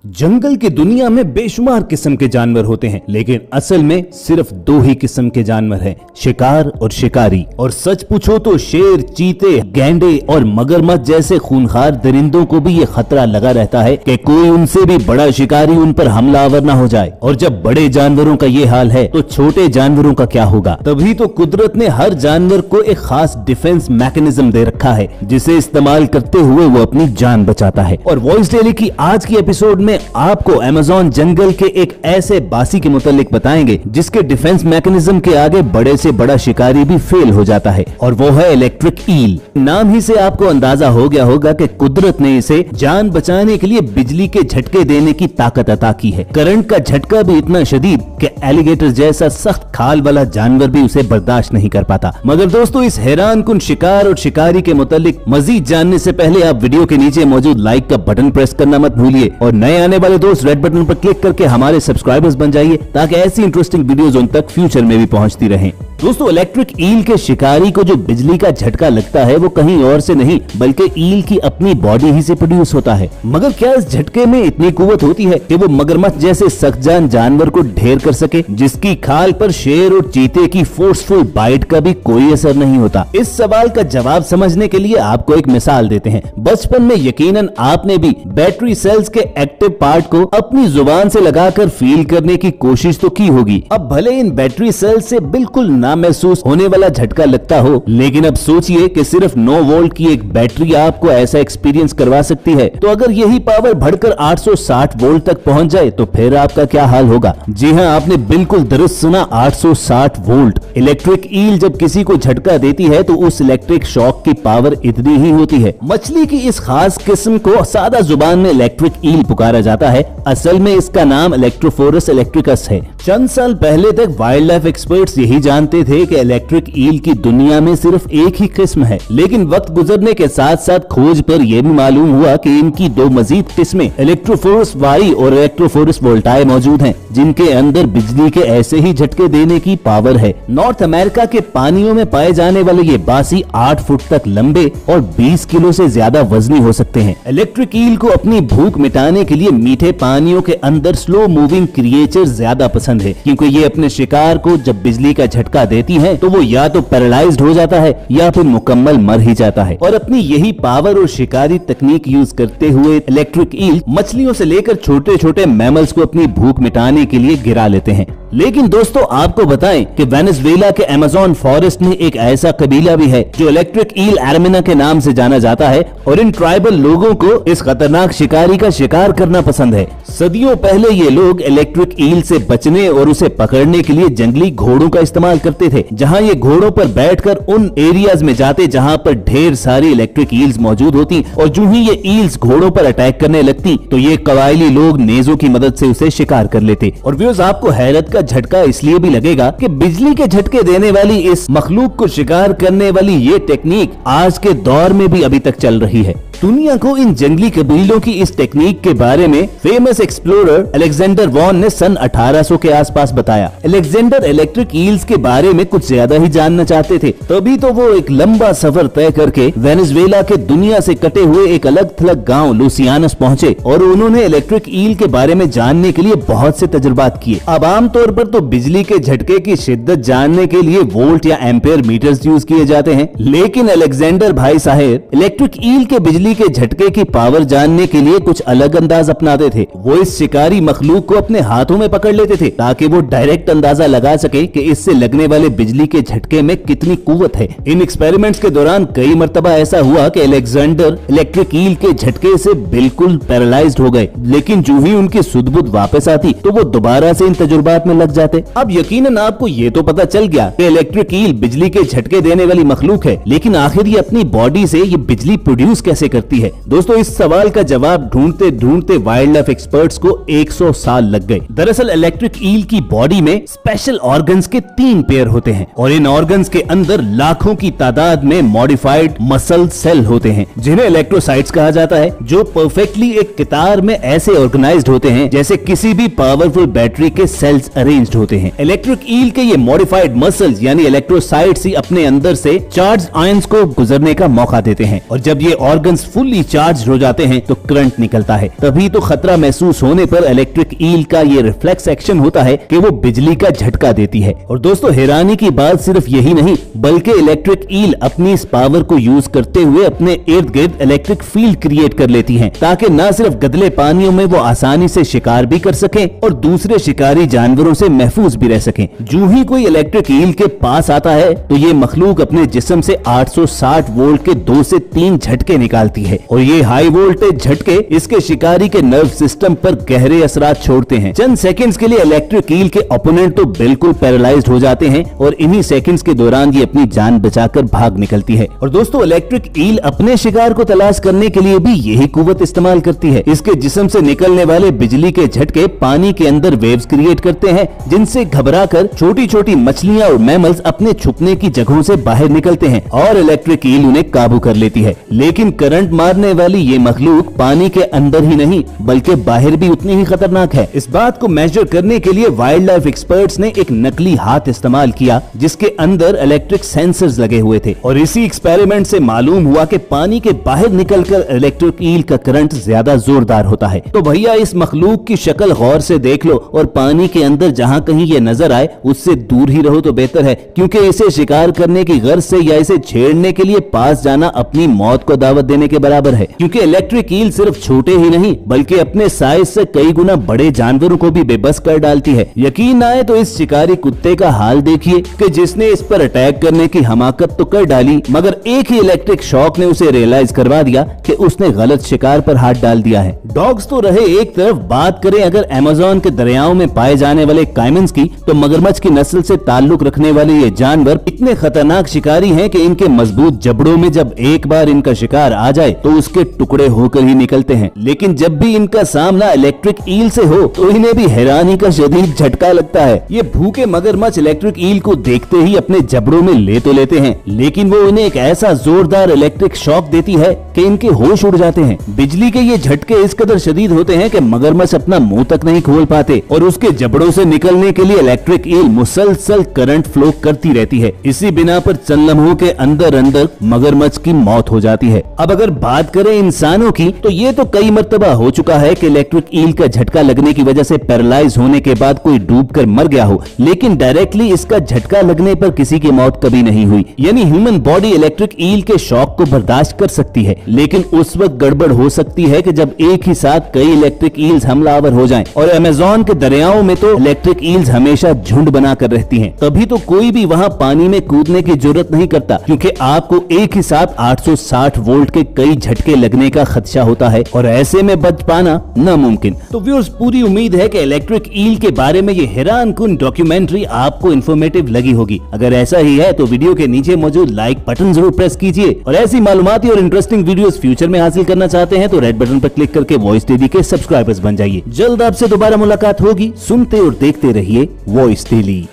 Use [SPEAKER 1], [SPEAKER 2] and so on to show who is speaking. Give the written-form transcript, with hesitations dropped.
[SPEAKER 1] जंगल की दुनिया में बेशुमार किस्म के जानवर होते हैं, लेकिन असल में सिर्फ दो ही किस्म के जानवर हैं, शिकार और शिकारी। और सच पूछो तो शेर, चीते, गैंडे और मगरमच्छ जैसे खूंखार दरिंदों को भी ये खतरा लगा रहता है कि कोई उनसे भी बड़ा शिकारी उन पर हमलावर न हो जाए। और जब बड़े जानवरों का ये हाल है तो छोटे जानवरों का क्या होगा। तभी तो कुदरत ने हर जानवर को एक खास डिफेंस मैकेनिज्म दे रखा है, जिसे इस्तेमाल करते हुए वो अपनी जान बचाता है। और वॉइस डेली की आज की एपिसोड में आपको अमेज़न जंगल के एक ऐसे बासी के मुतालिक बताएंगे जिसके डिफेंस मैकेनिज्म के आगे बड़े से बड़ा शिकारी भी फेल हो जाता है, और वो है इलेक्ट्रिक ईल। नाम ही से आपको अंदाजा हो गया होगा कि कुदरत ने इसे जान बचाने के लिए बिजली के झटके देने की ताकत अता की है। करंट का झटका भी इतना शदीद कि एलिगेटर जैसा सख्त खाल वाला जानवर भी उसे बर्दाश्त नहीं कर पाता। मगर दोस्तों, इस हैरान कुन शिकार और शिकारी के मुतालिक मजीद जानने से पहले आप वीडियो के नीचे मौजूद लाइक का बटन प्रेस करना मत भूलिए, और नए आने वाले दोस्त रेड बटन पर क्लिक करके हमारे सब्सक्राइबर्स बन जाइए, ताकि ऐसी इंटरेस्टिंग वीडियोस उन तक फ्यूचर में भी पहुंचती रहें। दोस्तों, इलेक्ट्रिक ईल के शिकारी को जो बिजली का झटका लगता है वो कहीं और से नहीं बल्कि ईल की अपनी बॉडी ही से प्रोड्यूस होता है। मगर क्या इस झटके में इतनी कुव्वत होती है कि वो मगरमच्छ जैसे सख्तजान जानवर को ढेर कर सके, जिसकी खाल पर शेर और चीते की फोर्सफुल बाइट का भी कोई असर नहीं होता? इस सवाल का जवाब समझने के लिए आपको एक मिसाल देते हैं। बचपन में यकीनन आपने भी बैटरी सेल्स के एक्टिव पार्ट को अपनी जुबान से लगाकर फील करने की कोशिश तो की होगी। अब भले इन बैटरी सेल्स से बिल्कुल महसूस होने वाला झटका लगता हो, लेकिन अब सोचिए कि सिर्फ 9 वोल्ट की एक बैटरी आपको ऐसा एक्सपीरियंस करवा सकती है। तो अगर यही पावर बढ़कर 860 वोल्ट तक पहुंच जाए तो फिर आपका क्या हाल होगा। जी हां, आपने बिल्कुल दुरुस्त सुना, 860 वोल्ट। इलेक्ट्रिक ईल जब किसी को झटका देती है तो उस इलेक्ट्रिक शॉक की पावर इतनी ही होती है। मछली की इस खास किस्म को सादा जुबान में इलेक्ट्रिक ईल पुकारा जाता है। असल में इसका नाम इलेक्ट्रोफोरस इलेक्ट्रिकस है। चंद साल पहले तक वाइल्ड लाइफ एक्सपर्ट्स यही जानते थे कि इलेक्ट्रिक ईल की दुनिया में सिर्फ एक ही किस्म है, लेकिन वक्त गुजरने के साथ साथ खोज पर यह भी मालूम हुआ कि इनकी दो मजीद किस्में इलेक्ट्रोफोरस वाई और इलेक्ट्रोफोरस वोल्टाई मौजूद हैं, जिनके अंदर बिजली के ऐसे ही झटके देने की पावर है। नॉर्थ अमेरिका के पानियों में पाए जाने वाले ये बासी 8 फुट तक लंबे और 20 किलो से ज्यादा वजनी हो सकते हैं। इलेक्ट्रिक ईल को अपनी भूख मिटाने के लिए मीठे पानियों के अंदर स्लो मूविंग क्रिएचर ज्यादा पसंद है, क्योंकि ये अपने शिकार को जब बिजली का झटका देती है तो वो या तो पैरालाइज्ड हो जाता है या फिर मुकम्मल मर ही जाता है। और अपनी यही पावर और शिकारी तकनीक यूज करते हुए इलेक्ट्रिक ईल मछलियों से लेकर छोटे छोटे मैमल्स को अपनी भूख मिटाने के लिए गिरा लेते हैं। लेकिन दोस्तों, आपको बताएं कि वेनेजुएला के अमेज़न फॉरेस्ट में एक ऐसा कबीला भी है जो इलेक्ट्रिक ईल एरमिना के नाम से जाना जाता है, और इन ट्राइबल लोगों को इस खतरनाक शिकारी का शिकार करना पसंद है। सदियों पहले ये लोग इलेक्ट्रिक ईल से बचने और उसे पकड़ने के लिए जंगली घोड़ों का इस्तेमाल करते थे, जहां ये घोड़ों पर बैठकर उन एरियाज में जाते जहां पर ढेर सारी इलेक्ट्रिक ईल्स मौजूद होती, और जो ही ये ईल्स घोड़ों पर अटैक करने लगती तो ये कबायली लोग नेजों की मदद से उसे शिकार कर लेते। और व्यूअर्स, आपको हैरत का झटका इसलिए भी लगेगा कि बिजली के झटके देने वाली इस मखलूक को शिकार करने वाली ये टेक्निक आज के दौर में भी अभी तक चल रही है। दुनिया को इन जंगली कबीलों की इस टेक्निक के बारे में फेमस एक्सप्लोरर अलेक्जेंडर वॉन ने सन 1800 के आसपास बताया। अलेक्जेंडर इलेक्ट्रिक ईल्स के बारे में कुछ ज्यादा ही जानना चाहते थे, तभी तो वो एक लंबा सफर तय करके वेनेजुएला के दुनिया से कटे हुए एक अलग थलग गांव लुसियानस पहुंचे, और उन्होंने इलेक्ट्रिक ईल के बारे में जानने के लिए बहुत से तजुर्बात किए। अब आमतौर पर तो बिजली के झटके की शिद्दत जानने के लिए वोल्ट या एम्पेयर मीटर्स यूज किए जाते हैं, लेकिन अलेक्जेंडर भाई साहब इलेक्ट्रिक ईल के बिजली के झटके की पावर जानने के लिए कुछ अलग अंदाज अपनाते थे। वो इस शिकारी मखलूक को अपने हाथों में पकड़ लेते थे ताकि वो डायरेक्ट अंदाजा लगा सके कि इससे लगने वाले बिजली के झटके में कितनी कुव्वत है। इन एक्सपेरिमेंट्स के दौरान कई मर्तबा ऐसा हुआ कि अलेक्जेंडर इलेक्ट्रिक ईल के झटके से बिल्कुल पैरालाइज्ड हो गए, लेकिन जो ही उनकी सुध-बुध वापस आती तो वो दोबारा से इन तजुर्बात में लग जाते। अब यकीनन आपको ये तो पता चल गया कि इलेक्ट्रिक ईल बिजली के झटके देने वाली मखलूक है, लेकिन आखिर ये अपनी बॉडी से ये बिजली प्रोड्यूस कैसे करती है। दोस्तों, इस सवाल का जवाब ढूंढते ढूंढते वाइल्ड लाइफ एक्सपर्ट्स को 100 साल लग गए। दरअसल इलेक्ट्रिक ईल की बॉडी में स्पेशल ऑर्गन्स के 3 पेयर होते हैं, और इन ऑर्गन्स के अंदर लाखों की तादाद में मॉडिफाइड मसल सेल होते हैं, जिन्हें इलेक्ट्रोसाइट्स कहा जाता है, जो परफेक्टली एक कतार में ऐसे ऑर्गेनाइज्ड होते हैं जैसे किसी भी पावरफुल बैटरी के सेल्स अरेंज्ड होते हैं। इलेक्ट्रिक ईल के ये मॉडिफाइड मसल्स यानी इलेक्ट्रोसाइट्स ही अपने अंदर से चार्ज आयंस को गुजरने का मौका देते हैं, और जब ये ऑर्गन्स सेकेंड्स फुल्ली चार्ज हो जाते हैं तो करंट निकलता है। तभी तो खतरा महसूस होने पर इलेक्ट्रिक ईल का ये रिफ्लेक्स एक्शन होता है कि वो बिजली का झटका देती है। और दोस्तों हैरानी की बात सिर्फ यही नहीं, बल्कि इलेक्ट्रिक ईल अपनी इस पावर को यूज करते हुए अपने इर्द गिर्द इलेक्ट्रिक फील्ड क्रिएट कर लेती है, ताकि न सिर्फ गदले पानियों में वो आसानी से शिकार भी कर सके और दूसरे शिकारी जानवरों से महफूज भी रह सके। जो ही कोई इलेक्ट्रिक ईल के पास आता है तो ये मखलूक अपने जिस्म से 860 वोल्ट के 2 से 3 झटके निकालती है और ये हाई वोल्टेज झटके इसके शिकारी के नर्व सिस्टम पर गहरे असरात छोड़ते हैं। चंद सेकंड्स के लिए इलेक्ट्रिक ईल के ओपोनेंट तो बिल्कुल पैरालाइज्ड हो जाते हैं और इन्हीं सेकंड्स के दौरान ये अपनी जान बचाकर भाग निकलती है। और दोस्तों इलेक्ट्रिक ईल अपने शिकार को तलाश करने के लिए भी यही कुव्वत इस्तेमाल करती है। इसके जिस्म से निकलने वाले बिजली के झटके पानी के अंदर वेव्स क्रिएट करते हैं, जिनसे घबराकर छोटी छोटी मछलियां और मैमल्स अपने छुपने की जगहों से बाहर निकलते हैं और इलेक्ट्रिक ईल उन्हें काबू कर लेती है। लेकिन करंट मारने वाली ये मखलूक पानी के अंदर ही नहीं बल्कि बाहर भी उतनी ही खतरनाक है। इस बात को मेजर करने के लिए वाइल्ड लाइफ एक्सपर्ट्स ने एक नकली हाथ इस्तेमाल किया जिसके अंदर इलेक्ट्रिक सेंसर्स लगे हुए थे और इसी एक्सपेरिमेंट से मालूम हुआ कि पानी के बाहर निकलकर इलेक्ट्रिक ईल का करंट ज्यादा जोरदार होता है। तो भैया इस मखलूक की शक्ल गौर से देख लो और पानी के अंदर जहां कहीं ये नजर आए उससे दूर ही रहो तो बेहतर है, क्योंकि इसे शिकार करने की गर्ज से या इसे छेड़ने के लिए पास जाना अपनी मौत को दावत देने के बराबर है। क्योंकि इलेक्ट्रिक ईल सिर्फ छोटे ही नहीं बल्कि अपने साइज से कई गुना बड़े जानवरों को भी बेबस कर डालती है। यकीन न आए तो इस शिकारी कुत्ते का हाल देखिए कि जिसने इस पर अटैक करने की हमाकत तो कर डाली, मगर एक ही इलेक्ट्रिक शॉक ने उसे रियलाइज करवा दिया कि उसने गलत शिकार पर हाथ डाल दिया है। डॉग्स तो रहे एक तरफ, बात करें अगर अमेज़न के दरियाओं में पाए जाने वाले काइमन्स की, तो मगरमच्छ की नस्ल से ताल्लुक रखने वाले ये जानवर इतने खतरनाक शिकारी हैं कि इनके मजबूत जबड़ों में जब एक बार इनका शिकार आ जाए तो उसके टुकड़े होकर ही निकलते हैं। लेकिन जब भी इनका सामना इलेक्ट्रिक ईल से हो तो इन्हें भी हैरानी का शदीद झटका लगता है। ये भूखे मगरमच्छ इलेक्ट्रिक ईल को देखते ही अपने जबड़ों में ले तो लेते हैं, लेकिन वो इन्हें एक ऐसा जोरदार इलेक्ट्रिक शॉक देती है कि इनके होश उड़ जाते हैं। बिजली के ये झटके इस कदर शदीद होते हैं कि मगरमच्छ अपना मुंह तक नहीं खोल पाते और उसके जबड़ों से निकलने के लिए इलेक्ट्रिक ईल मुसलसल करंट फ्लो करती रहती है। इसी बिना पर चंद लम्हों के अंदर अंदर मगरमच्छ की मौत हो जाती है। अब अगर बात करें इंसानों की, तो ये तो कई मर्तबा हो चुका है कि इलेक्ट्रिक ईल का झटका लगने की वजह से पैरालाइज होने के बाद कोई डूबकर मर गया हो, लेकिन डायरेक्टली इसका झटका लगने पर किसी की मौत कभी नहीं हुई। यानी ह्यूमन बॉडी इलेक्ट्रिक ईल के शॉक को बर्दाश्त कर सकती है, लेकिन उस वक्त गड़बड़ हो सकती है कि जब एक ही साथ कई इलेक्ट्रिक ईल्स हमलावर हो जाएं। और अमेज़न के दरियाओं में तो इलेक्ट्रिक ईल्स हमेशा झुंड बनाकर रहती हैं, तभी तो कोई भी वहां पानी में कूदने की जरूरत नहीं करता, क्योंकि आपको एक ही साथ 860 वोल्ट के कई झटके लगने का खदशा होता है और ऐसे में बच पाना नामुमकिन। तो व्यूअर्स, पूरी उम्मीद है कि इलेक्ट्रिक ईल के बारे में ये हैरानकुन डॉक्यूमेंट्री आपको इन्फॉर्मेटिव लगी होगी। अगर ऐसा ही है तो वीडियो के नीचे मौजूद लाइक बटन जरूर प्रेस कीजिए और ऐसी मालूमाती और इंटरेस्टिंग वीडियोस फ्यूचर में हासिल करना चाहते हैं तो रेड बटन पर क्लिक करके वॉइस डेली के सब्सक्राइबर्स बन जाइए। जल्द आपसे दोबारा मुलाकात होगी। सुनते और देखते रहिए वॉइस डेली।